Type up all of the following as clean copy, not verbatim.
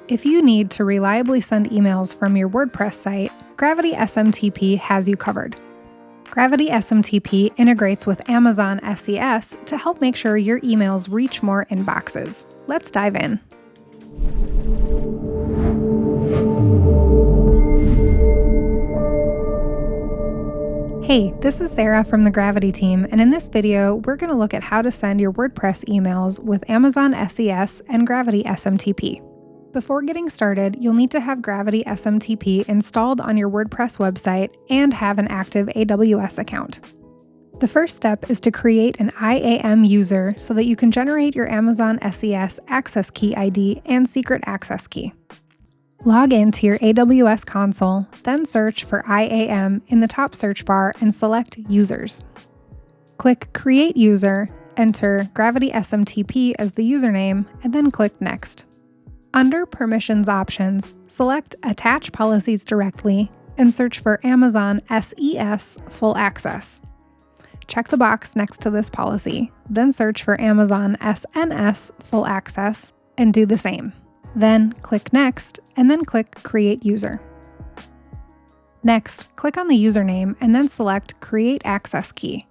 If you need to reliably send emails from your WordPress site, Gravity SMTP has you covered. Gravity SMTP integrates with Amazon SES to help make sure your emails reach more inboxes. Let's dive in. Hey, this is Sarah from the Gravity team, and in this video, we're going to look at how to send your WordPress emails with Amazon SES and Gravity SMTP. Before getting started, you'll need to have Gravity SMTP installed on your WordPress website and have an active AWS account. The first step is to create an IAM user so that you can generate your Amazon SES access key ID and secret access key. Log into your AWS console, then search for IAM in the top search bar and select Users. Click Create User, enter Gravity SMTP as the username, and then click Next. Under Permissions options, select Attach Policies Directly and search for Amazon SES Full Access. Check the box next to this policy, then search for Amazon SNS Full Access and do the same. Then click Next, and then click Create User. Next, click on the username and then select Create Access Key.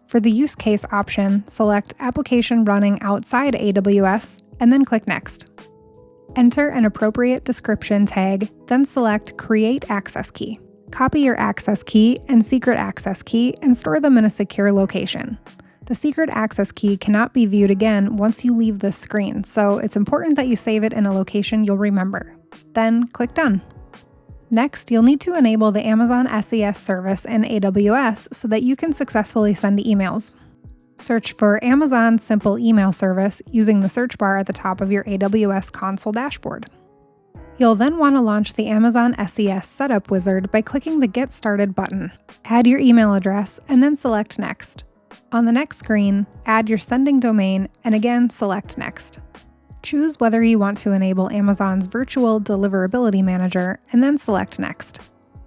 For the Use Case option, select Application Running Outside AWS, and then click Next. Enter an appropriate description tag, then select Create Access Key. Copy your access key and secret access key and store them in a secure location. The secret access key cannot be viewed again once you leave this screen, so it's important that you save it in a location you'll remember. Then click Done. Next, you'll need to enable the Amazon SES service in AWS so that you can successfully send emails. Search for Amazon Simple Email Service using the search bar at the top of your AWS console dashboard. You'll then want to launch the Amazon SES Setup Wizard by clicking the Get Started button. Add your email address and then select Next. On the next screen, add your sending domain and again select Next. Choose whether you want to enable Amazon's Virtual Deliverability Manager and then select Next.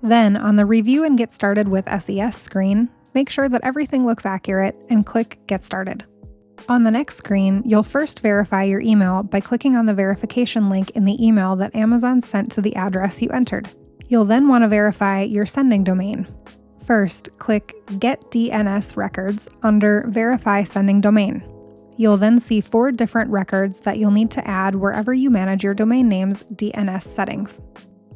Then, on the Review and Get Started with SES screen, make sure that everything looks accurate and click Get Started. On the next screen, you'll first verify your email by clicking on the verification link in the email that Amazon sent to the address you entered. You'll then want to verify your sending domain. First, click Get DNS Records under Verify Sending Domain. You'll then see 4 different records that you'll need to add wherever you manage your domain name's DNS settings.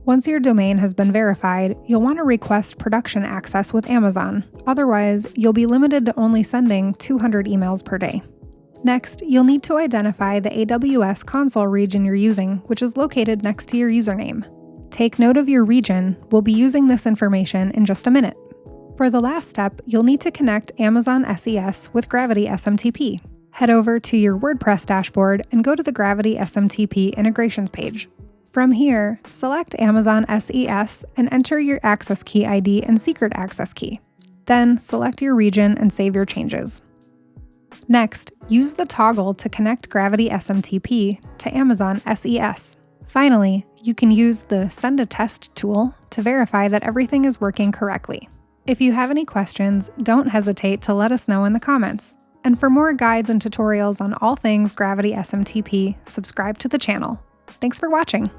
Once your domain has been verified, you'll want to request production access with Amazon. Otherwise, you'll be limited to only sending 200 emails per day. Next, you'll need to identify the AWS console region you're using, which is located next to your username. Take note of your region. We'll be using this information in just a minute. For the last step, you'll need to connect Amazon SES with Gravity SMTP. Head over to your WordPress dashboard and go to the Gravity SMTP integrations page. From here, select Amazon SES and enter your access key ID and secret access key. Then select your region and save your changes. Next, use the toggle to connect Gravity SMTP to Amazon SES. Finally, you can use the Send a Test tool to verify that everything is working correctly. If you have any questions, don't hesitate to let us know in the comments. And for more guides and tutorials on all things Gravity SMTP, subscribe to the channel. Thanks for watching.